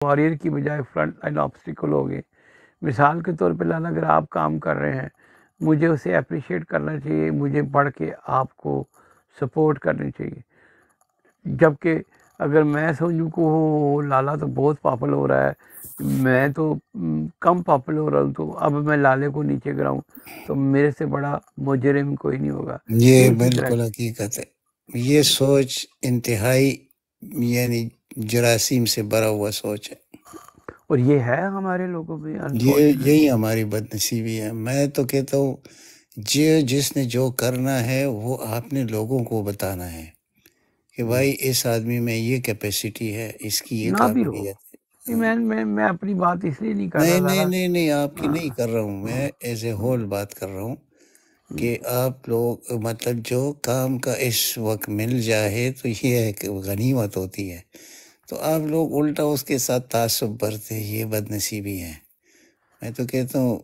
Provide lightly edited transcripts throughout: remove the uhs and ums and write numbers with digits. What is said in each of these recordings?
Warrior کی بجائے front line obstacle ہو گئے. مثال کے طور پہ لانا، اگر آپ کام کر رہے ہیں، مجھے اسے اپریشیٹ کرنا چاہیے، مجھے پڑھ کے آپ کو سپورٹ کرنی چاہیے. جبکہ اگر میں سمجھوں کہ وہ لالا تو بہت پاپولر ہو رہا ہے، میں تو کم پاپولر ہو رہا ہوں، تو اب میں لالے کو نیچے گراؤں تو میرے سے بڑا مجرم کوئی نہیں ہوگا. یہ اسی طرح بالکل حقیقت ہے. یہ سوچ انتہائی یعنی جراثیم سے بھرا ہوا سوچ ہے، اور یہ ہے ہمارے لوگوں میں انفارچونیٹ. یہی ہماری بد نصیبی ہے. میں تو کہتا ہوں جس نے جو کرنا ہے وہ آپ نے لوگوں کو بتانا ہے کہ بھائی اس آدمی میں یہ کیپیسٹی ہے، اس کی یہ نہ بھی ہو. قابلیت ہے. میں اپنی بات اس لیے نہیں کر رہا نہیں نہیں لالا. نہیں نہیں، آپ کی نہیں کر رہا ہوں، میں ایز اے ہول بات کر رہا ہوں کہ آپ لوگ مطلب جو کام کا اس وقت مل جائے تو یہ ہے کہ غنیمت ہوتی ہے، تو آپ لوگ الٹا اس کے ساتھ تعصب برتے، یہ بد نصیبی ہے. میں تو کہتا ہوں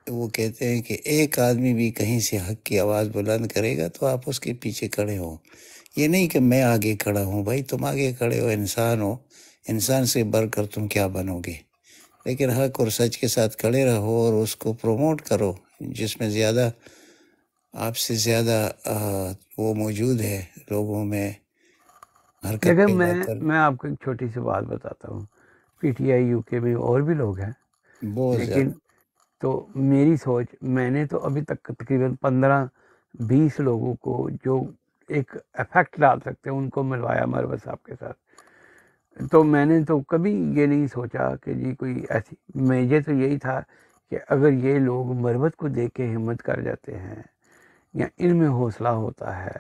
وہ کہتے ہیں کہ ایک آدمی بھی کہیں سے حق کی آواز بلند کرے گا تو آپ اس کے پیچھے کھڑے ہو. یہ نہیں کہ میں آگے کھڑا ہوں، بھائی تم آگے کھڑے ہو، انسان ہو، انسان سے بڑھ کر تم کیا بنو گے. لیکن حق اور سچ کے ساتھ کھڑے رہو اور اس کو پروموٹ کرو. جس میں زیادہ آپ سے زیادہ وہ موجود ہے لوگوں میں حرکت دیکھیں، پیدا کر. میں آپ کو ایک چھوٹی سی بات بتاتا ہوں. پی ٹی آئی یو کے میں اور بھی لوگ ہیں، بہت لیکن زیادہ. تو میری سوچ، میں نے تو ابھی تک تقریباً 15-20 لوگوں کو جو ایک افیکٹ ڈال سکتے ہیں ان کو ملوایا مروت صاحب کے ساتھ. تو میں نے تو کبھی یہ نہیں سوچا کہ جی کوئی ایسی، مجھے تو یہی تھا کہ اگر یہ لوگ مروت کو دیکھ کے ہمت کر جاتے ہیں یا ان میں حوصلہ ہوتا ہے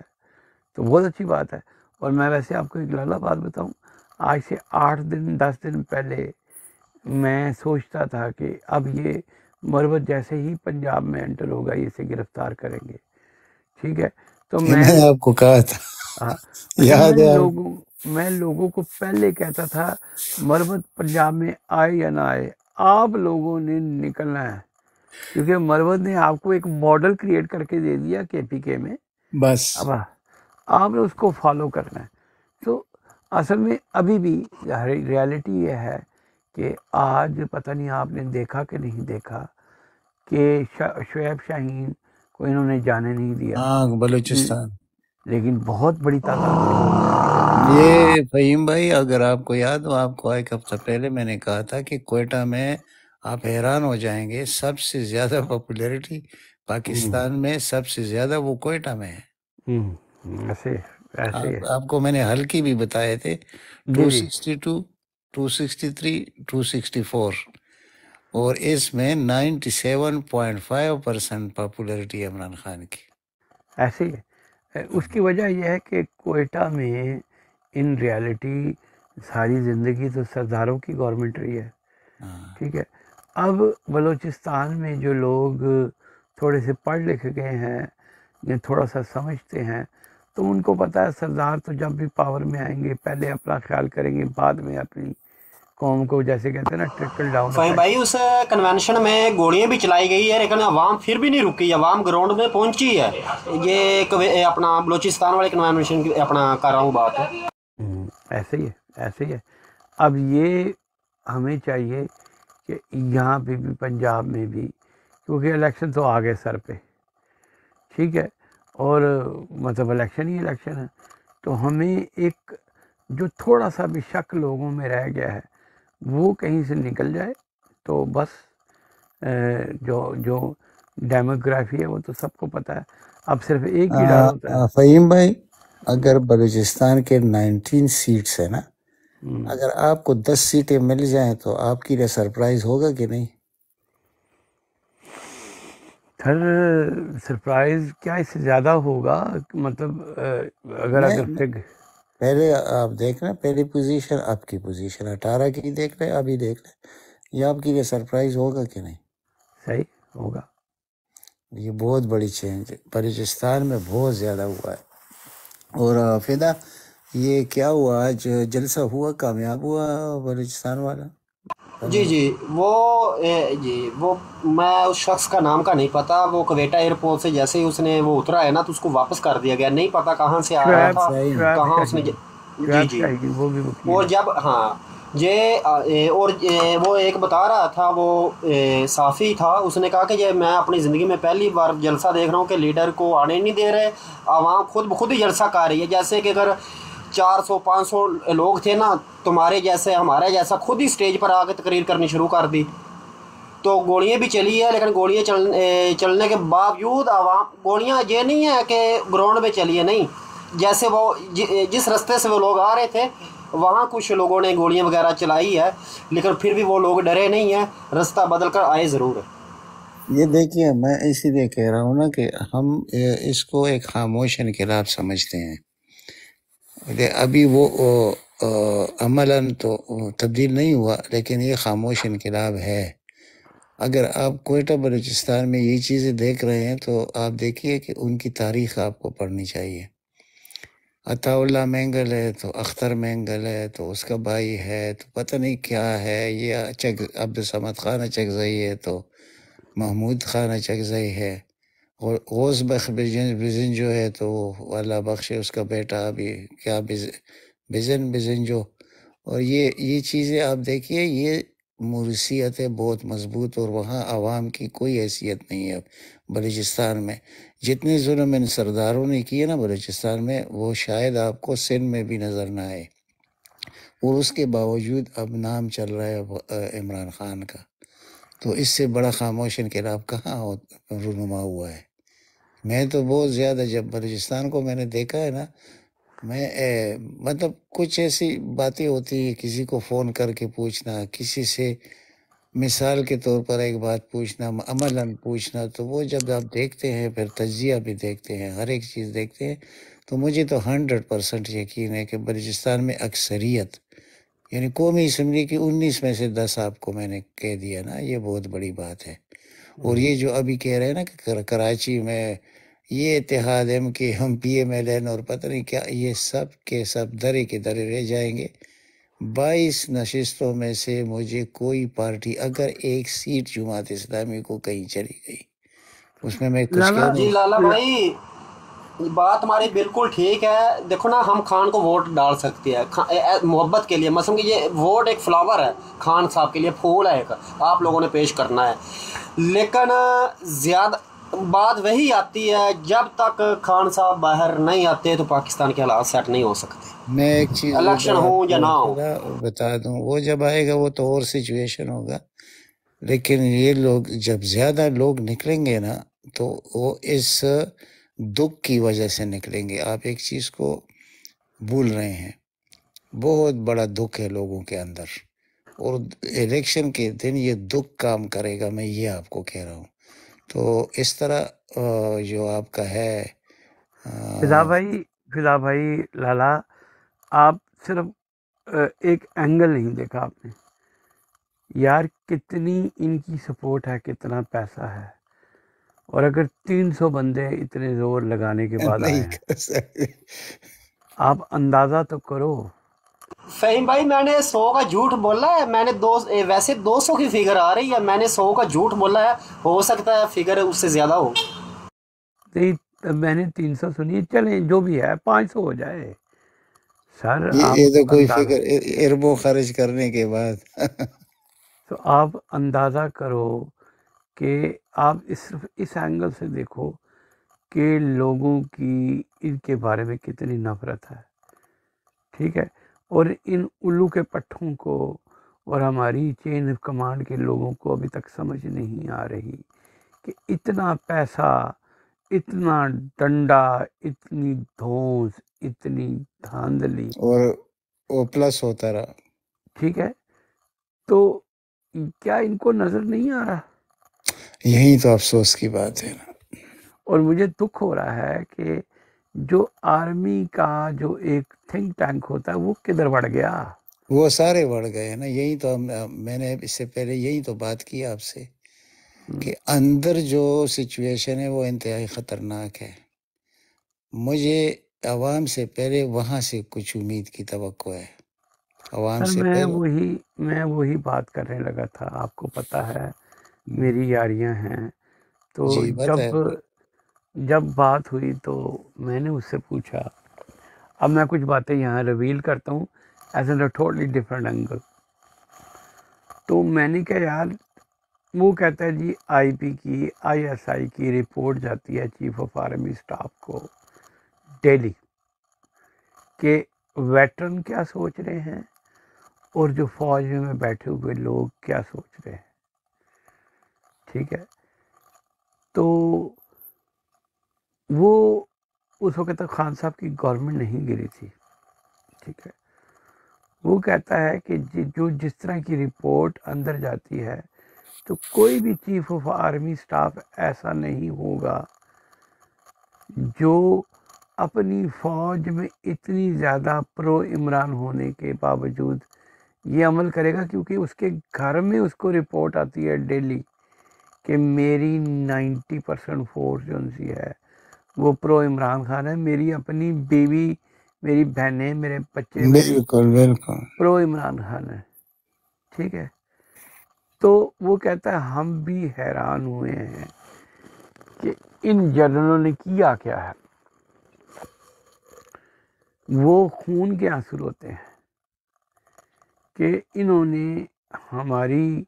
تو بہت اچھی بات ہے. اور میں ویسے آپ کو ایک لالا بات بتاؤں، آج سے 8-10 دن پہلے میں سوچتا تھا کہ اب یہ مروت جیسے ہی پنجاب میں انٹر ہوگا یہ اسے گرفتار کریں گے. ٹھیک ہے، تو یہ میں نے آپ کو کہا تھا، اچھا یاد ہے آپ؟ میں لوگوں کو پہلے کہتا تھا مروت پنجاب میں آئے یا نہ آئے، آپ لوگوں نے نکلنا ہے، کیونکہ مروت نے آپ کو ایک ماڈل کریٹ کر کے دے دیا کے پی کے میں. بس اب آپ نے اس کو فالو کرنا ہے. تو اصل میں ابھی بھی ریالٹی یہ ہے کہ آج پتہ نہیں آپ نے دیکھا کہ نہیں دیکھا کہ شعیب شاہین کو انہوں نے جانے نہیں دیا، ہاں بلوچستان. لیکن بہت بڑی تعداد کے لوگ ہیں. یہ فہیم بھائی اگر آپ کو یاد ہو، آپ کو ایک ہفتہ پہلے میں نے کہا تھا کہ کوئٹہ میں آپ حیران ہو جائیں گے، سب سے زیادہ پاپولیرٹی پاکستان میں سب سے زیادہ وہ کوئٹہ میں ہے. ایسے آپ کو میں نے ہلکی بھی بتائے تھے، جی جی 262 263 264، اور اس میں 97.5% پاپولیرٹی عمران خان کی. ایسے ہی ہے. اس کی وجہ یہ ہے کہ کوئٹہ میں ان ریالٹی ساری زندگی تو سرداروں کی گورنمنٹ رہی ہے. ٹھیک ہے، اب بلوچستان میں جو لوگ تھوڑے سے پڑھ لکھ گئے ہیں یا تھوڑا سا سمجھتے ہیں تو ان کو پتہ ہے سردار تو جب بھی پاور میں آئیں گے پہلے اپنا خیال کریں گے، بعد میں اپنی قوم کو، جیسے کہتے ہیں نا ٹرکل ڈاؤن فہیم بھائی اس کنونشن میں گولیاں بھی چلائی گئی ہے لیکن عوام پھر بھی نہیں رکی، عوام گراؤنڈ میں پہنچی ہے. یہ اپنا بلوچستان والے کنونشن کی اپنا کر رہا ہوں بات. ایسے ہی ہے. اب یہ ہمیں چاہیے کہ یہاں پہ بھی پنجاب میں بھی، کیونکہ الیکشن تو آ گئے سر پہ، ٹھیک ہے، اور مطلب الیکشن ہی الیکشن ہے، تو ہمیں ایک جو تھوڑا سا بھی شک لوگوں میں رہ گیا ہے وہ کہیں سے نکل جائے تو بس. جو ڈیموگرافی ہے وہ تو سب کو پتہ ہے، اب صرف ایک ہی ڈر ہوتا ہے. فہیم بھائی اگر بلوچستان کے 19 سیٹس ہیں نا، اگر آپ کو 10 سیٹیں مل جائیں تو آپ کے لیے سرپرائز ہوگا کہ نہیں؟ سر سرپرائز کیا اس سے زیادہ ہوگا، مطلب اگر پہلے آپ دیکھ رہے ہیں، پہلی پوزیشن آپ کی پوزیشن 18 کی دیکھ رہے ہیں، ابھی دیکھ رہے ہیں، یہ آپ کے لیے سرپرائز ہوگا کہ نہیں؟ صحیح ہوگا. یہ بہت بڑی چینج ہے، بلوچستان میں بہت زیادہ ہوا ہے. اور فدا یہ کیا ہوا، آج جلسہ ہوا، کامیاب ہوا بلوچستان والا؟ جی وہ میں اس شخص کا نام کا نہیں پتا، وہ کویٹا ایئرپورٹ سے جیسے ہی اس نے وہ اترا ہے نا تو اس کو واپس کر دیا گیا، نہیں پتا کہاں سے آ رہا تھا، کہاں اس نے. جی وہ بھی اور جب اور وہ ایک بتا رہا تھا، وہ صافی تھا، اس نے کہا کہ یہ میں اپنی زندگی میں پہلی بار جلسہ دیکھ رہا ہوں کہ لیڈر کو آنے نہیں دے رہے، عوام خود بخود ہی جلسہ کر رہی ہے، جیسے کہ اگر 400-500 لوگ تھے نا تمہارے جیسے ہمارے جیسا، خود ہی سٹیج پر آ کے تقریر کرنی شروع کر دی. تو گولیاں بھی چلی ہے، لیکن گولیاں چلنے کے باوجود عوام، گولیاں یہ نہیں ہے کہ گراؤنڈ میں چلی ہے، نہیں، جیسے وہ جس رستے سے وہ لوگ آ رہے تھے وہاں کچھ لوگوں نے گولیاں وغیرہ چلائی ہے، لیکن پھر بھی وہ لوگ ڈرے نہیں ہیں، رستہ بدل کر آئے ضرور ہے. یہ دیکھیے میں اسی لیے کہہ رہا ہوں نا کہ ہم اس کو ایک خاموش انقلاب سمجھتے ہیں. ابھی وہ عملاً تو تبدیل نہیں ہوا، لیکن یہ خاموش انقلاب ہے. اگر آپ کوئٹہ بلوچستان میں یہ چیزیں دیکھ رہے ہیں تو آپ دیکھیے کہ ان کی تاریخ آپ کو پڑھنی چاہیے. عطا اللہ مینگل ہے تو اختر مینگل ہے تو اس کا بھائی ہے تو پتہ نہیں کیا ہے، یہ عبدالصمد خان چغزئی ہے تو محمود خان چغزئی ہے، اور غوث بخش بزن جو ہے تو وہ اللہ بخشے اس کا بیٹا ابھی کیا بزن جو. اور یہ چیزیں آپ دیکھیے، یہ مرثیت ہے بہت مضبوط، اور وہاں عوام کی کوئی حیثیت نہیں ہے. بلوچستان میں جتنے ظلم ان سرداروں نے کیے نا بلوچستان میں، وہ شاید آپ کو سندھ میں بھی نظر نہ آئے، اور اس کے باوجود اب نام چل رہا ہے عمران خان کا. تو اس سے بڑا خاموش انقلاب کہاں رونما ہوا ہے. میں تو بہت زیادہ، جب بلوچستان کو میں نے دیکھا ہے نا، میں مطلب کچھ ایسی باتیں ہوتی ہیں، کسی کو فون کر کے پوچھنا، کسی سے مثال کے طور پر ایک بات پوچھنا، عملاً پوچھنا، تو وہ جب آپ دیکھتے ہیں، پھر تجزیہ بھی دیکھتے ہیں، ہر ایک چیز دیکھتے ہیں، تو مجھے تو 100% یقین ہے کہ بلوچستان میں اکثریت، یعنی قومی اسمبلی کی 19 میں سے 10 آپ کو میں نے کہہ دیا نا، یہ بہت بڑی بات ہے. اور یہ جو ابھی کہہ رہے ہیں نا کہ کراچی میں یہ اتحاد ایم کے ہم پی ایم ایل این اور پتہ نہیں کیا، یہ سب کے سب درے کے درے رہ جائیں گے. 22 نشستوں میں سے مجھے کوئی پارٹی، اگر ایک سیٹ جماعت اسلامی کو کہیں چلی گئی، اس میں میں کچھ کہہ جی نہیں. لالا بھائی، بات ہماری بالکل ٹھیک ہے. دیکھو نا، ہم خان کو ووٹ ڈال سکتے ہیں محبت کے لیے، مثلا کہ یہ ووٹ ایک فلاور ہے، خان صاحب کے لیے پھول ہے ایک، آپ لوگوں نے پیش کرنا ہے. لیکن زیادہ بات وہی آتی ہے، جب تک خان صاحب باہر نہیں آتے تو پاکستان کے حالات سیٹ نہیں ہو سکتے، میں ایک چیز الیکشن آپ ہوں یا کو نہ ہوں. بتا دوں، وہ جب آئے گا وہ تو اور سچویشن ہوگا، لیکن یہ لوگ جب زیادہ لوگ نکلیں گے نا تو وہ اس دکھ کی وجہ سے نکلیں گے. آپ ایک چیز کو بھول رہے ہیں، بہت بڑا دکھ ہے لوگوں کے اندر، اور الیکشن کے دن یہ دکھ کام کرے گا، میں یہ آپ کو کہہ رہا ہوں. تو اس طرح جو آپ کا ہے فضا بھائی لالا، آپ صرف ایک اینگل نہیں دیکھا آپ نے یار، کتنی ان کی سپورٹ ہے، کتنا پیسہ ہے، اور اگر 300 بندے اتنے زور لگانے کے بعد آئے نہیں ہیں، کر سکتے. آپ اندازہ تو کرو. فہیم بھائی، میں نے 100 کا جھوٹ بولا ہے، میں نے ویسے 200 کی فگر آ رہی ہے، میں نے 100 کا جھوٹ بولا ہے، ہو سکتا ہے فگر اس سے زیادہ ہو. نہیں، میں نے 300 سنی، چلیں جو بھی ہے 500 ہو جائے سر. آپ یہ تو کوئی اندازہ، فکر اربوں خرچ کرنے کے بعد تو آپ اندازہ کرو کہ آپ صرف اس اینگل سے دیکھو کہ لوگوں کی ان کے بارے میں کتنی نفرت ہے. ٹھیک ہے، اور ان الو کے پٹھوں کو اور ہماری چین آف کمانڈ کے لوگوں کو ابھی تک سمجھ نہیں آ رہی کہ اتنا پیسہ، اتنا ڈنڈا، اتنی دھونس، اتنی دھاندلی، اور وہ پلس ہوتا رہا. ٹھیک ہے، تو کیا ان کو نظر نہیں آ رہا؟ یہی تو افسوس کی بات ہے نا. اور مجھے دکھ ہو رہا ہے کہ جو آرمی کا جو ایک تھنک ٹینک ہوتا ہے وہ کدھر بڑھ گیا. وہ سارے بڑھ گئے نا. یہی تو میں نے اس سے پہلے یہی تو بات کی آپ سے کہ اندر جو سچویشن ہے وہ انتہائی خطرناک ہے. مجھے عوام سے پہلے وہاں سے کچھ امید کی توقع ہے. عوام سر سے پہلے میں وہی بات کرنے لگا تھا. آپ کو پتہ ہے میری یاریاں ہیں، تو جی بتائے. جب بات ہوئی تو میں نے اس سے پوچھا. اب میں کچھ باتیں یہاں ریویل کرتا ہوں as an a totally different angle. تو میں نے کہا یار، وہ کہتا ہے جی آئی پی کی ISI کی رپورٹ جاتی ہے چیف آف آرمی اسٹاف کو ڈیلی کہ ویٹرن کیا سوچ رہے ہیں اور جو فوج میں بیٹھے ہوئے لوگ کیا سوچ رہے ہیں. ٹھیک ہے. تو وہ اس وقت تک خان صاحب کی گورنمنٹ نہیں گری تھی. ٹھیک ہے. وہ کہتا ہے کہ جو جس طرح کی رپورٹ اندر جاتی ہے تو کوئی بھی چیف آف آرمی اسٹاف ایسا نہیں ہوگا جو اپنی فوج میں اتنی زیادہ پرو عمران ہونے کے باوجود یہ عمل کرے گا، کیونکہ اس کے گھر میں اس کو رپورٹ آتی ہے ڈیلی کہ میری 90% فورس جو سی ہے وہ پرو عمران خان ہے، میری اپنی بیوی، میری بہنیں، میرے بچے میری بالکل بالکل پرو عمران خان ہے. ٹھیک ہے. تو وہ کہتا ہے ہم بھی حیران ہوئے ہیں کہ ان جنرلوں نے کیا کیا ہے. وہ خون کے آنسو ہوتے ہیں کہ انہوں نے ہماری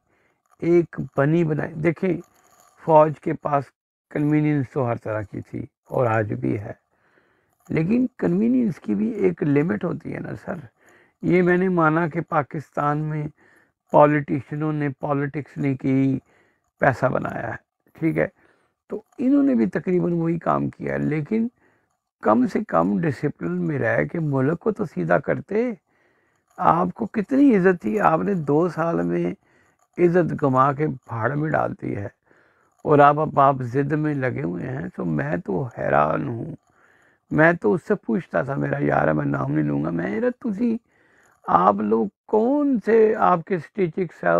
ایک بنی بنائی. دیکھیں، فوج کے پاس کنوینئنس تو ہر طرح کی تھی اور آج بھی ہے، لیکن کنوینئنس کی بھی ایک لمٹ ہوتی ہے نا سر. یہ میں نے مانا کہ پاکستان میں پالیٹیشنوں نے پالیٹکس نہیں کی، پیسہ بنایا ہے. ٹھیک ہے. تو انہوں نے بھی تقریباً وہی کام کیا، لیکن کم سے کم ڈسپلن میں رہ کے ملک کو تو سیدھا کرتے. آپ کو کتنی عزت تھی، آپ نے 2 سال میں عزت گما کے بھاڑ میں ڈالتی ہے، اور اب آپ ضد میں لگے ہوئے ہیں. تو میں تو حیران ہوں. میں تو اس سے پوچھتا تھا، میرا یار ہے، میں نام نہیں لوں گا، میں تسی آپ لوگ کون سے آپ کے اسٹیٹکس ہے؟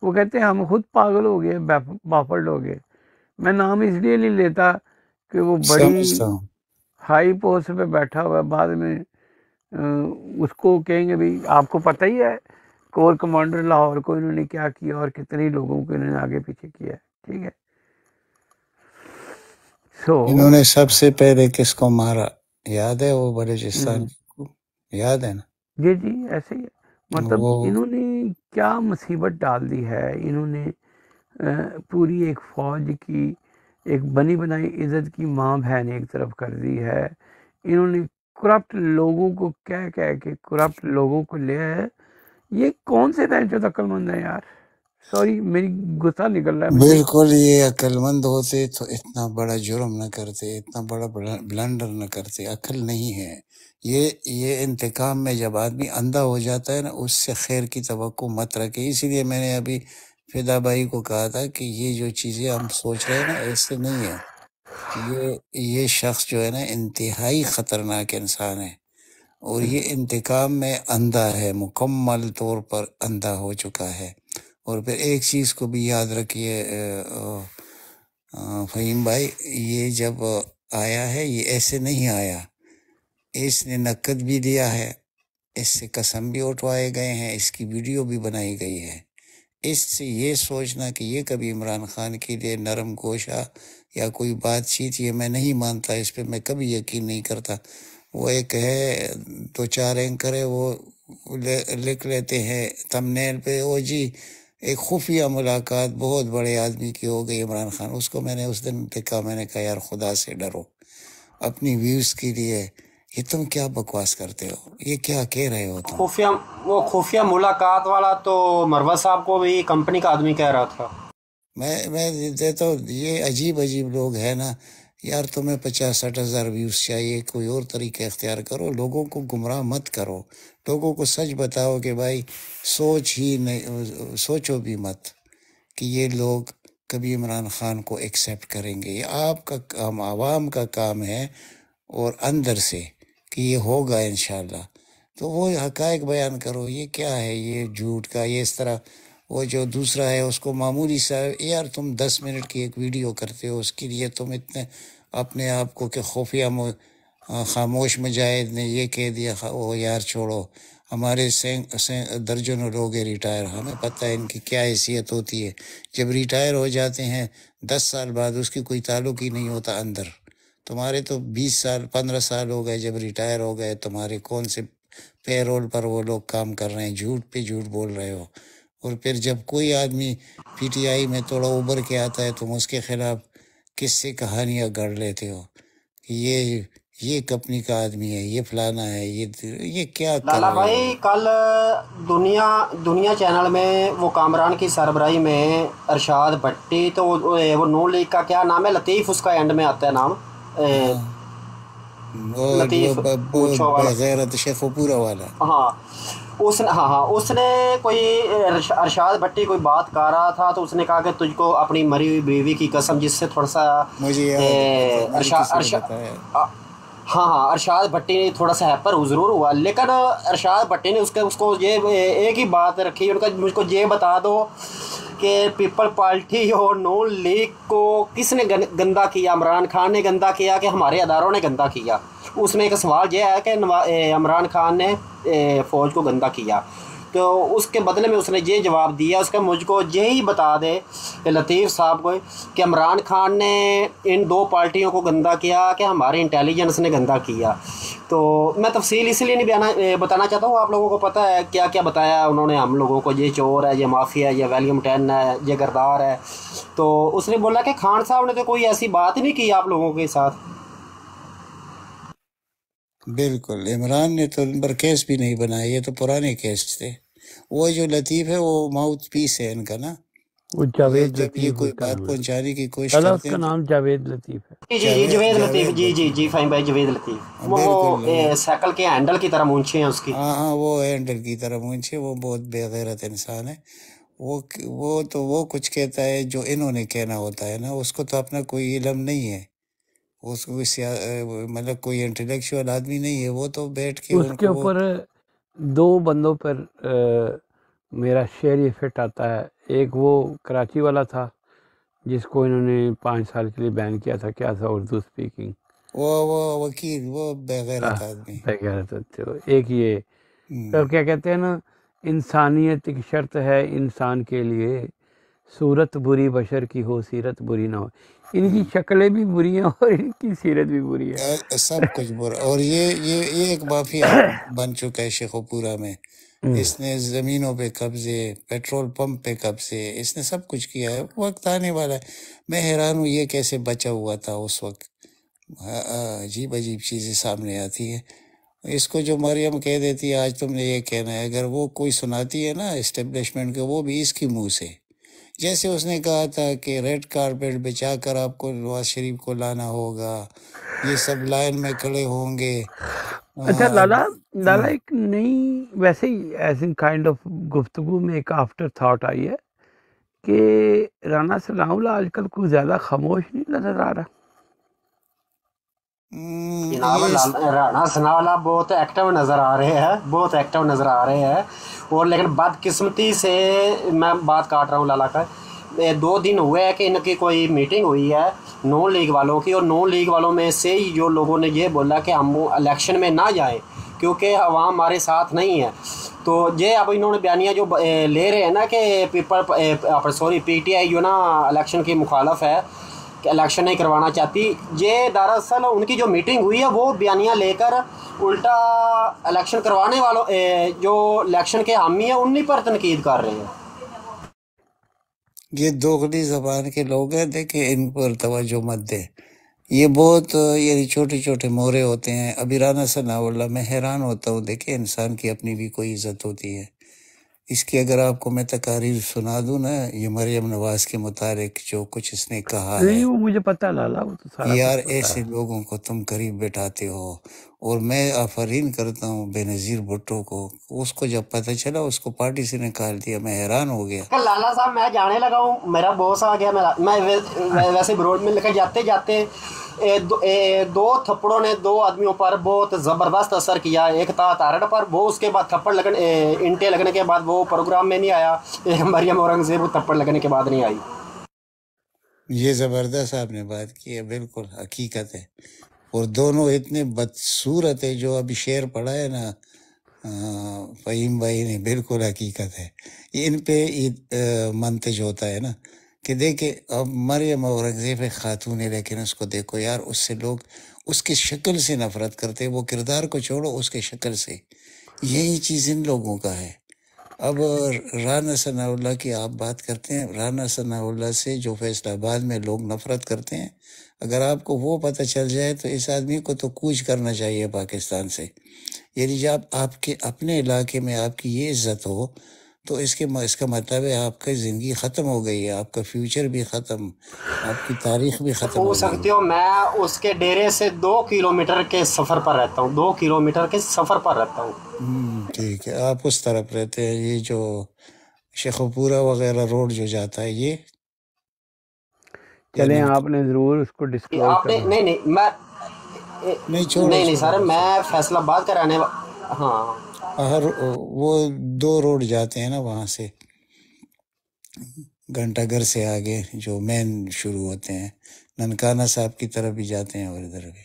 وہ کہتے ہیں ہم خود پاگل ہو گئے، بافرڈ ہو گئے. میں نام اس لیے نہیں لیتا کہ وہ بڑی سمجھتا ہوں. ہائی پوسٹ پہ بیٹھا ہوا ہے، بعد میں اس کو کہیں گے بھی آپ کو پتہ ہی ہے کور کمانڈر لاہور کو انہوں نے کیا کیا اور کتنے لوگوں کو انہوں نے آگے پیچھے کیا ہے. ٹھیک ہے. انہوں نے سب سے پہلے کس کو مارا یاد ہے؟ وہ بلوچستان کو یاد ہے نا؟ جی جی ایسے ہی ہے. مطلب وہ انہوں نے کیا مصیبت ڈال دی ہے. انہوں نے پوری ایک فوج کی ایک بنی بنائی عزت کی ماں بہن ایک طرف کر دی ہے. انہوں نے کرپٹ لوگوں کو کہہ کے کرپٹ لوگوں کو لیا ہے. یہ کون سے بینچوں عقل مند ہے یار؟ سوری، میری غصہ نکل رہا ہے مجھے. بالکل، یہ عقل مند ہوتے تو اتنا بڑا جرم نہ کرتے، اتنا بڑا بلنڈر نہ کرتے. عقل نہیں ہے. یہ انتقام میں جب آدمی اندھا ہو جاتا ہے نا، اس سے خیر کی توقع مت رکھے. اسی لیے میں نے ابھی فدا بھائی کو کہا تھا کہ یہ جو چیزیں ہم سوچ رہے ہیں نا، ایسے نہیں ہے. یہ شخص جو ہے نا انتہائی خطرناک انسان ہے، اور یہ انتقام میں اندھا ہے، مکمل طور پر اندھا ہو چکا ہے. اور پھر ایک چیز کو بھی یاد رکھیے فہیم بھائی، یہ جب آیا ہے یہ ایسے نہیں آیا. اس نے نقد بھی دیا ہے، اس سے قسم بھی اٹھوائے گئے ہیں، اس کی ویڈیو بھی بنائی گئی ہے. اس سے یہ سوچنا کہ یہ کبھی عمران خان کے لیے نرم گوشہ یا کوئی بات چیت، یہ میں نہیں مانتا. اس پہ میں کبھی یقین نہیں کرتا. وہ ایک ہے 2-4 اینکر ہے، وہ لکھ لیتے ہیں تمنیل پہ، او جی ایک خفیہ ملاقات بہت بڑے آدمی کی ہو گئی عمران خان. اس کو میں نے اس دن دیکھا، میں نے کہا یار خدا سے ڈرو اپنی ویوز کے لیے. یہ تم کیا بکواس کرتے ہو؟ یہ کیا کہہ رہے ہو تم؟ خفیہ ملاقات والا تو مروت صاحب کو بھی کمپنی کا آدمی کہہ رہا تھا. میں دیتا ہوں. یہ عجیب لوگ ہیں نا یار. تمہیں 50-60 ہزار ویوز چاہیے، کوئی اور طریقہ اختیار کرو. لوگوں کو گمراہ مت کرو. لوگوں کو سچ بتاؤ کہ بھائی سوچو بھی مت کہ یہ لوگ کبھی عمران خان کو ایکسیپٹ کریں گے. یہ آپ کا کام، عوام کا کام ہے، اور اندر سے کہ یہ ہوگا انشاءاللہ. تو وہ حقائق بیان کرو. یہ کیا ہے یہ جھوٹ کا؟ یہ اس طرح وہ جو دوسرا ہے اس کو معمولی سا، یار تم 10 منٹ کی ایک ویڈیو کرتے ہو، اس کے لیے تم اتنے اپنے آپ کو کہ خفیہ خاموش مجاہد نے یہ کہہ دیا. وہ یار چھوڑو. ہمارے درجنوں لوگ ریٹائر، ہمیں پتہ ہے ان کی کیا حیثیت ہوتی ہے. جب ریٹائر ہو جاتے ہیں 10 سال بعد اس کی کوئی تعلق ہی نہیں ہوتا اندر. تمہارے تو 20 سال 15 سال ہو گئے جب ریٹائر ہو گئے. تمہارے کون سے پے رول پر وہ لوگ کام کر رہے ہیں؟ جھوٹ پہ جھوٹ بول رہے ہو. اور پھر جب کوئی آدمی پی ٹی آئی میں تھوڑا ابھر کے آتا ہے تم اس کے خلاف کس سے کہانیاں گڑھ لیتے ہو کہ یہ کمپنی کا آدمی ہے، یہ فلانا ہے، یہ کیا کر لالا رہے بھائی ہو؟ کل دنیا چینل میں وہ کامران کی سربراہی میں ارشاد بھٹی، تو وہ نون لیگ کا کیا نام ہے، لطیف اس کا اینڈ میں آتا ہے نام، ہاں اور وہ لطیف مونچھو والا، بغیرت شیخ پورا والا. ہاں اس نے کوئی ارشاد بھٹی کوئی بات کر رہا تھا، تو اس نے کہا کہ تجھ کو اپنی مری ہوئی بیوی کی قسم، جس سے تھوڑا سا مجھے یاد ہے، مجھے کسی نے بتایا. ہاں ارشاد بھٹی تھوڑا سا ہیپر ضرور ہوا، لیکن ارشاد بھٹی نے اس کو یہ ایک ہی بات رکھی، ان کا مجھ کو یہ بتا دو کہ پیپل پارٹی اور نون لیگ کو کس نے گندہ کیا؟ عمران خان نے گندہ کیا کہ ہمارے اداروں نے گندہ کیا؟ اس میں ایک سوال یہ ہے کہ عمران خان نے فوج کو گندہ کیا، تو اس کے بدلے میں اس نے یہ جواب دیا، اس کا مجھ کو یہی بتا دے کہ لطیف صاحب کو کہ عمران خان نے ان دو پارٹیوں کو گندہ کیا کہ ہماری انٹیلیجنس نے گندہ کیا. تو میں تفصیل اس لیے نہیں بتانا چاہتا ہوں، آپ لوگوں کو پتہ ہے کیا کیا بتایا انہوں نے ہم لوگوں کو، یہ چور ہے، یہ مافیا ہے، یہ ویلیوم 10 ہے، یہ گردار ہے. تو اس نے بولا کہ خان صاحب نے تو کوئی ایسی بات نہیں کی آپ لوگوں کے ساتھ. بالکل، عمران نے تو ان پر کیس بھی نہیں بنایا، یہ تو پرانے کیس تھے. وہ جو لطیف ہے وہ ماؤتھ پیس ہے ان کا نا، وہ یہ جاوید جب یہ لطیف کوئی اس کا بات نام ہے. پہنچانے کی کوشش لالا اس کرتے کا ہیں تو نام جاوید لطیف ہے. جی جاوید لطیف، جاوید جی فہیم بھائی، جاوید لطیف، بالکل. وہ سائیکل کے ہینڈل کی طرح مونچھیں ہیں اس کی. ہاں وہ ہینڈل کی طرح مونچھے، وہ بہت بے غیرت انسان ہے. وہ کچھ کہتا ہے جو انہوں نے کہنا ہوتا ہے نا، اس کو تو اپنا کوئی علم نہیں ہے، اس کو مطلب کوئی انٹلیکچوئل آدمی نہیں ہے، وہ تو بیٹھ کے اس ان کے کو وہ اوپر دو بندوں پر میرا شیئر یہ فٹ آتا ہے. ایک وہ کراچی والا تھا جس کو انہوں نے 5 سال کے لیے بین کیا تھا، کیا تھا، اردو اسپیکنگ، وہ وکیل، وہ بے غیرت آدمی. ایک یہ تو کیا کہتے ہیں نا، انسانیت کی شرط ہے انسان کے لیے، صورت بری بشر کی ہو سیرت بری نہ ہو. ان کی شکلیں بھی بری ہیں اور ان کی سیرت بھی بری ہے. سب کچھ برا. اور یہ ایک مافیا بن چکا ہے شیخوپورہ میں. اس نے زمینوں پہ قبضے، پیٹرول پمپ پہ قبضے، اس نے سب کچھ کیا ہے. وقت آنے والا ہے. میں حیران ہوں یہ کیسے بچا ہوا تھا اس وقت. عجیب عجیب چیزیں سامنے آتی ہے. اس کو جو مریم کہہ دیتی ہے آج تم نے یہ کہنا ہے، اگر وہ کوئی سناتی ہے نا اسٹیبلشمنٹ کے، وہ بھی اس کی منہ سے. جیسے اس نے کہا تھا کہ ریڈ کارپیٹ بچا کر آپ کو نواز شریف کو لانا ہوگا، یہ سب لائن میں کھڑے ہوں گے. اچھا لالا ایک نئی ویسے ہی ایسی کائنڈ آف گفتگو میں ایک آفٹر تھاٹ آئی ہے کہ رانا ثناء اللہ آج کل کچھ زیادہ خاموش نہیں نظر آ رہا. جناب رانا ثناء اللہ بہت ایکٹیو نظر آ رہے ہیں، بہت ایکٹیو نظر آ رہے ہیں. اور لیکن بدقسمتی سے میں بات کاٹ رہا ہوں لالا کا، 2 دن ہوئے ہے کہ ان کی کوئی میٹنگ ہوئی ہے نون لیگ والوں کی، اور نون لیگ والوں میں سے ہی جو لوگوں نے یہ بولا کہ ہم الیکشن میں نہ جائیں کیونکہ عوام ہمارے ساتھ نہیں ہے. تو یہ اب انہوں نے بیانیہ جو لے رہے ہیں نا کہ پی ٹی آئی جو نا الیکشن کی مخالف ہے کہ الیکشن نہیں کروانا چاہتی، یہ دراصل ان کی جو میٹنگ ہوئی ہے وہ بیانیہ لے کر الٹا الیکشن کروانے والوں جو الیکشن کے حامی ہیں انہی پر تنقید کر رہے ہیں. یہ دوغلی زبان کے لوگ ہیں، دیکھیں ان پر توجہ مت دے. یہ بہت یعنی چھوٹے چھوٹے مورے ہوتے ہیں. ابھی رانا ثناء اللہ میں حیران ہوتا ہوں، دیکھیں انسان کی اپنی بھی کوئی عزت ہوتی ہے. اس کی اگر آپ کو میں تقاریر سنا دوں نا، یہ مریم نواز کے متعلق جو کچھ اس نے کہا ہے، نہیں وہ مجھے پتا لالا، وہ تو سارا یار کچھ پتا ایسے ہے. لوگوں کو تم قریب بٹھاتے ہو. اور میں آفرین کرتا ہوں بے نظیر بھٹو کو، اس کو جب پتہ چلا اس کو پارٹی سے نکال دیا، میں حیران ہو گیا. لالا صاحب میں جانے لگا ہوں، میرا باس آ گیا. میں ویسے روڈ میں لے جاتے جاتے 2 تھپڑوں نے 2 آدمیوں پر بہت زبردست اثر کیا. ایک تھا تارڑ پر، وہ اس کے بعد تھپڑ انٹے لگنے کے بعد وہ پروگرام میں نہیں آیا. مریم اورنگزیب تھپڑ لگنے کے بعد نہیں آئی. یہ زبردست آپ نے بات کی ہے، بالکل حقیقت ہے. اور دونوں اتنے بدصورت ہے، جو ابھی شعر پڑھا ہے نا فہیم بھائی نے، بالکل حقیقت ہے. ان پہ منتج ہوتا ہے نا کہ دیکھیں اب مریم اورنگزیب خاتون ہے، لیکن اس کو دیکھو یار، اس سے لوگ اس کی شکل سے نفرت کرتے، وہ کردار کو چھوڑو، اس کے شکل سے. یہی چیز ان لوگوں کا ہے. اب رانا ثناء اللہ کی آپ بات کرتے ہیں، رانا ثناء اللہ سے جو فیصل آباد میں لوگ نفرت کرتے ہیں، اگر آپ کو وہ پتہ چل جائے تو اس آدمی کو تو کوچ کرنا چاہیے پاکستان سے. یعنی جب آپ کے اپنے علاقے میں آپ کی یہ عزت ہو تو اس کا مطلب ہے آپ کی زندگی ختم ہو گئی ہے، آپ کا فیوچر بھی ختم، آپ کی تاریخ بھی ختم ہو ہو گئی سکتے ہو میں اس کے ڈیرے سے 2 کلومیٹر کے سفر پر رہتا ہوں، 2 کلومیٹر کے سفر پر رہتا ہوں. ٹھیک ہے، آپ اس طرف رہتے ہیں. یہ جو شیخ پورہ وغیرہ روڈ جو جاتا ہے یہ چلیں آپ نے ضرور اس کو ڈسکلوز آپ نے کرنا. نہیں میں نہیں، چھوڑو نہیں چھوڑو سر، بس. میں فیصل آباد کا رہنے ہاں. وہ 2 روڈ جاتے ہیں نا وہاں سے، گھنٹہ گھر سے آگے جو مین شروع ہوتے ہیں، ننکانہ صاحب کی طرف بھی جاتے ہیں اور ادھر بھی.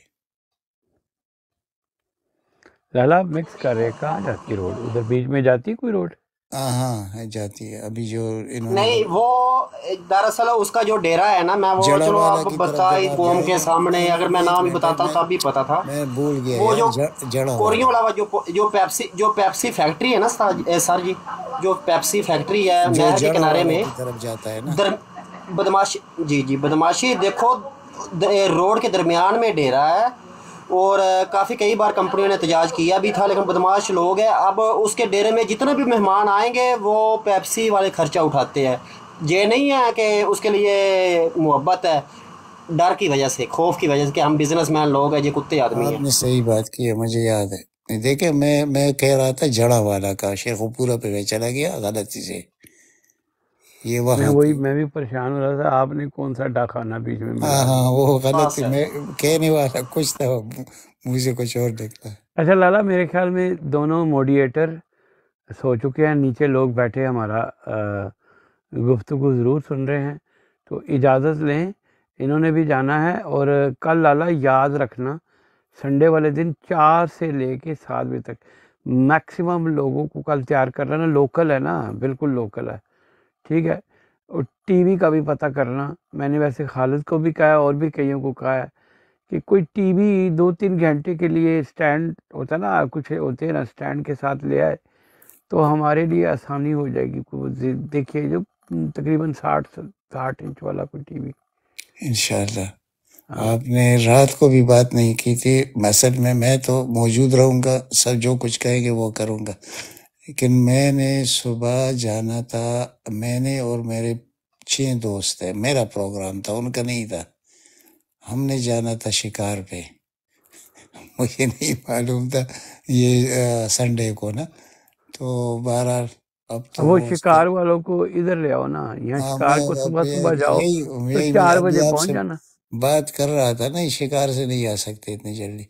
لالا مکس کر رہے، کہاں جاتی روڈ؟ ادھر بیچ میں جاتی کوئی روڈ؟ ہاں جاتی ہے. ابھی جو انہوں نے نہیں وہ دراصل اس کا جو ڈیرا ہے نا، میں وہ جڑا چلو والا اب کی طرف بتائی جب آپ قوم جائیں کے گے، سامنے، اگر میں ایک نام منٹ بتاتا ہوں تب بھی پتا تھا. میں بھول گیا وہ یار، جو جڑا کوریوں والا والا جو پیپسی فیکٹری ہے نا سر جی، جو پیپسی فیکٹری ہے جو نہر کے جڑا کنارے والا میں کی طرف جاتا ہے نا. بدماشی، جی بدماشی دیکھو، روڈ کے درمیان میں ڈیرا ہے، اور کافی کئی بار کمپنیوں نے احتجاج کیا بھی تھا، لیکن بدماش لوگ ہیں. اب اس کے ڈیرے میں جتنے بھی مہمان آئیں گے وہ پیپسی والے خرچہ اٹھاتے ہیں. یہ نہیں ہے کہ اس کے لیے محبت ہے، ڈر کی وجہ سے، خوف کی وجہ سے کہ ہم بزنس مین لوگ ہیں، یہ کتے آدمی آپ ہیں. نے صحیح بات کی ہے، مجھے یاد ہے. دیکھیں میں کہہ رہا تھا جڑا والا کا، شیخ پورہ پہ میں چلا گیا غلطی سے. یہ وہاں پہ میں بھی پریشان ہو رہا تھا، آپ نے کون سا ڈاکخانہ بیچ میں ملا دیا. وہ بس غلطی، میں کہنے والا کچھ تھا، مجھے کچھ اور نکلا. اچھا لالا، میرے خیال میں دونوں موڈیٹر سو چکے ہیں، نیچے لوگ بیٹھے ہمارا گفتگو ضرور سن رہے ہیں، تو اجازت لیں، انہوں نے بھی جانا ہے. اور کل لالا یاد رکھنا، سنڈے والے دن 4 سے لے کے 7 بجے تک میکسیمم لوگوں کو کل تیار کر لینا. لوکل ہے نا، بالکل لوکل ہے، ٹھیک ہے. اور ٹی وی کا بھی پتہ کرنا، میں نے ویسے خالد کو بھی کہا ہے اور بھی کئیوں کو کہا ہے کہ کوئی ٹی وی 2-3 گھنٹے کے لیے سٹینڈ ہوتا ہے نا، کچھ ہوتے ہیں نا سٹینڈ کے ساتھ لے آئے تو ہمارے لیے آسانی ہو جائے گی. دیکھیے جو تقریباً 60 انچ والا کوئی ٹی وی. انشاءاللہ. آپ نے رات کو بھی بات نہیں کی تھی، اصل میں تو موجود رہوں گا، سب جو کچھ کہیں گے وہ کروں گا، لیکن میں نے صبح جانا تھا. میں نے اور میرے 6 دوست ہیں، میرا پروگرام تھا، ان کا نہیں تھا. ہم نے جانا تھا شکار پہ. مجھے نہیں معلوم تھا یہ سنڈے کو نا، تو بہرحال اب تو وہ اس کا شکار والوں کو ادھر لے آؤ نا، یہاں شکار میں کو اب صبح صبح جاؤ تو یہی میں 4 ابھی بجے آپ پہنچ سے جانا. بات کر رہا تھا نا، شکار سے نہیں آ سکتے اتنی جلدی.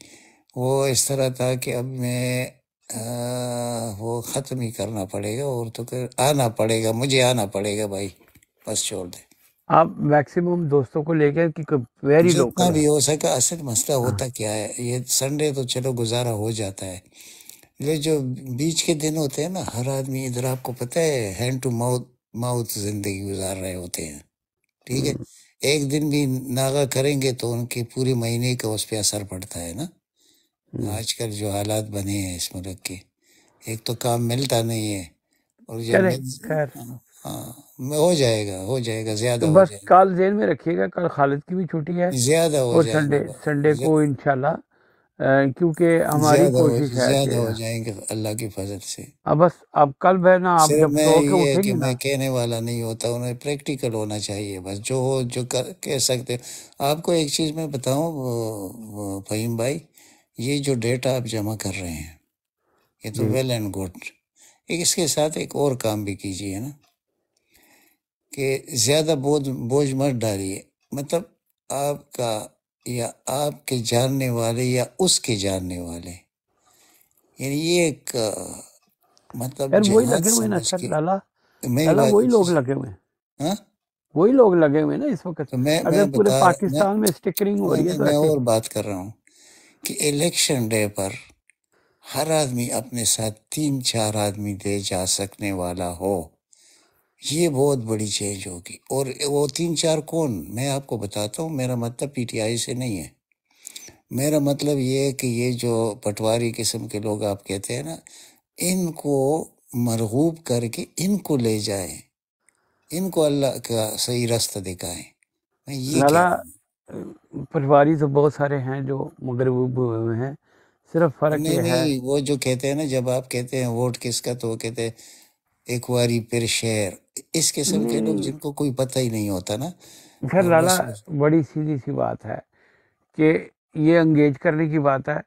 وہ اس طرح تھا کہ اب میں وہ ختم ہی کرنا پڑے گا، اور تو آنا پڑے گا، مجھے آنا پڑے گا بھائی، بس چھوڑ دیں. آپ میکسیمم دوستوں کو لے کے ویری جتنا لوکل ہے. بھی ہو سکا. اصل مسئلہ ہوتا کیا ہے، یہ سنڈے تو چلو گزارا ہو جاتا ہے، یہ جو بیچ کے دن ہوتے ہیں نا، ہر آدمی ادھر آپ کو پتہ ہے ہینڈ ٹو ماؤتھ زندگی گزار رہے ہوتے ہیں، ٹھیک ہے. ایک دن بھی ناغہ کریں گے تو ان کی پوری مہینے کا اس پہ اثر پڑتا ہے نا. آج کل جو حالات بنے ہیں اس ملک کے، ایک تو کام ملتا نہیں ہے، اور جب چلیں خیر، ہو جائے گا، زیادہ تو ہو بس جائے گا، کل ذہن میں رکھیے گا، کل خالد کی بھی چھٹی ہے، زیادہ ہو اور جائے گا سنڈے کو انشاءاللہ، کیونکہ ہماری کوشش ہے زیادہ کہ ہو جائیں گے اللہ کی فضل سے. بس اب کل بہنا آپ صرف جب میں سو کے یہ ہے اٹھیں کہ گے نا. میں کہنے والا نہیں ہوتا، انہیں پریکٹیکل ہونا چاہیے، بس جو ہو جو کہہ سکتے. آپ کو ایک چیز میں بتاؤں فہیم بھائی، یہ جو ڈیٹا آپ جمع کر رہے ہیں یہ تو جی ویل اینڈ گڈ، اس کے ساتھ ایک اور کام بھی کیجیے نا، کہ زیادہ بوجھ مت ڈالیے. مطلب آپ کا یا آپ کے جاننے والے یا اس کے جاننے والے، یعنی یہ ایک مطلب یار وہی جہاد لگے ہوئے نا سمجھ سر، کے. میری لالا بات وہی لوگ لگے ہوئے ہیں، ہاں، وہی لوگ لگے ہوئے ہیں نا اس وقت. تو میں اگر پورے بتا پاکستان میں اسٹکرنگ ہو رہی ہے تو میں ایسے اور بات کر رہا ہوں کہ الیکشن ڈے پر ہر آدمی اپنے ساتھ 3-4 آدمی لے جا سکنے والا ہو، یہ بہت بڑی چینج ہوگی. اور وہ 3-4 کون، میں آپ کو بتاتا ہوں. میرا مطلب پی ٹی آئی سے نہیں ہے، میرا مطلب یہ ہے کہ یہ جو پٹواری قسم کے لوگ آپ کہتے ہیں نا، ان کو مرغوب کر کے ان کو لے جائیں، ان کو اللہ کا صحیح راستہ دکھائیں. میں یہ کہہ لالا رہا ہوں. پٹواری تو بہت سارے ہیں جو مغرب ہوئے ہیں، صرف فرق نہیں یہ ہے نہیں، وہ جو کہتے ہیں نا، جب آپ کہتے ہیں ووٹ کس کا، تو وہ کہتے ہیں ایک واری پھر شہر، اس قسم کے لوگ جن کو کوئی پتہ ہی نہیں ہوتا نا. خیر اور لالا بس بڑی سیدھی سی بات ہے کہ یہ انگیج کرنے کی بات ہے.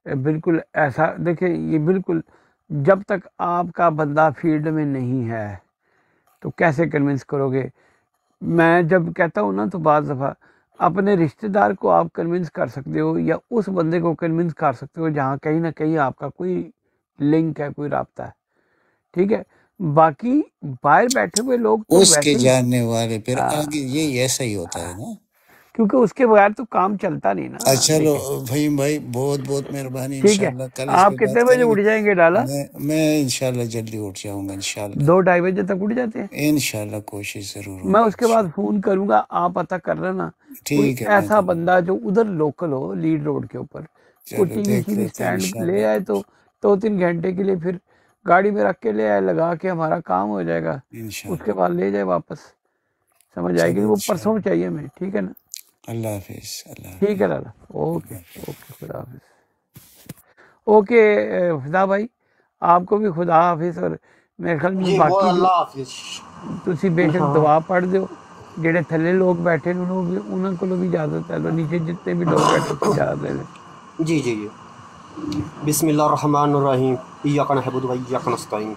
بالکل ایسا دیکھیں، یہ بالکل جب تک آپ کا بندہ فیلڈ میں نہیں ہے تو کیسے کنونس کرو گے؟ میں جب کہتا ہوں نا تو بعض دفعہ اپنے رشتہ دار کو آپ کنونس کر سکتے ہو یا اس بندے کو کنونس کر سکتے ہو جہاں کہیں نہ کہیں آپ کا کوئی لنک ہے، کوئی رابطہ ہے، ٹھیک ہے. باقی باہر بیٹھے ہوئے لوگ تو اس کے ویسے ہی جاننے والے پھر آگے یہ ایسا ہی ہوتا ہے نا. کیونکہ اس کے بغیر تو کام چلتا نہیں نا. چلو دیکھیں فہیم بھائی، بہت بہت مہربانی. ٹھیک ہے، انشاءاللہ کل اس آپ پہ کتنے بات بجے کریں گے. اٹھ جائیں گے ڈالا؟ میں انشاءاللہ جلدی اٹھ جاؤں گا انشاءاللہ. 2-2:30 بجے تک اٹھ جاتے ہیں؟ انشاءاللہ کوشش ضرور میں ہوگی اس کے بعد فون کروں گا، آپ پتہ کر لینا کوئی ٹھیک ہے. ایسا بندہ جو ادھر لوکل ہو، لیڈ روڈ کے اوپر کوئی چلو ٹی وی دیکھ سی وی لیتے ہیں اسٹینڈ لے انشاءاللہ. آئے تو 2-3 گھنٹے کے لیے پھر گاڑی میں رکھ کے لے آئے، لگا کے ہمارا کام ہو جائے گا، اس انشاءاللہ کے بعد لے جائے واپس. سمجھ آئے گی؟ چلو وہ پرسوں انشاءاللہ. چاہیے ہمیں، ٹھیک ہے نا؟ اللہ حافظ. اللہ ٹھیک ہے حافظ. لالا، اوکے اوکے، خدا حافظ. اوکے فدا بھائی، آپ کو بھی خدا حافظ. اور میرے خیال میں جی بول باقی جو اللہ حافظ. تسی بے شک ہاں دعا پڑھ دیو، جڑے تھلے لوگ بیٹھے نے انہوں کو بھی اجازت ہے لو، نیچے جتنے بھی لوگ بیٹھے تھے اجازت دے دیں. جی جی جی. بسم اللہ الرحمن الرحیم. ایاک نعبد و ایاک نستعین.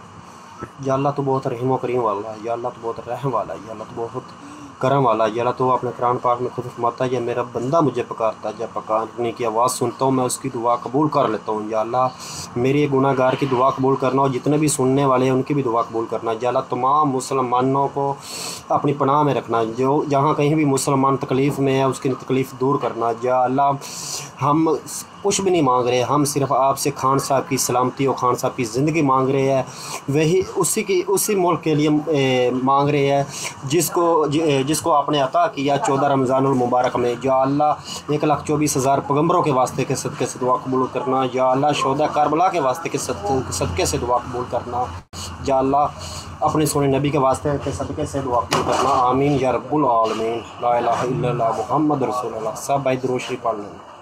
یا اللہ تو بہت رحیم و کریم والا ہے، یا اللہ تو بہت رحم والا ہے، یا اللہ تو بہت کرم والا ہے. یا اللہ تو اپنے قرآن پاک میں خود فرماتا ہے، یا میرا بندہ مجھے پکارتا ہے، جب پکارنے کی آواز سنتا ہوں میں اس کی دعا قبول کر لیتا ہوں. یا اللہ میری گناہ گار کی دعا قبول کرنا، اور جتنے بھی سننے والے ہیں ان کی بھی دعا قبول کرنا. یا اللہ تمام مسلمانوں کو اپنی پناہ میں رکھنا، جو جہاں کہیں بھی مسلمان تکلیف میں ہے اس کی تکلیف دور کرنا. یا اللہ ہم کچھ بھی نہیں مانگ رہے، ہم صرف آپ سے خان صاحب کی سلامتی اور خان صاحب کی زندگی مانگ رہے ہیں. وہی اسی ملک کے لیے مانگ رہے ہیں جس کو آپ نے عطا کیا 14 رمضان المبارک میں. یا اللہ 1,24,000 پیغمبروں کے واسطے کے صدقے سے دعا قبول کرنا. یا اللہ شہداء کربلا کے واسطے کے صدقے سے دعا قبول کرنا. یا اللہ اپنے سونے نبی کے واسطے کے صدقے سے دعا قبول کرنا. آمین یا رب العالمین. لا الہ الا اللہ محمد رسول اللہ. سب بھائی درود شریف پڑھ لیں.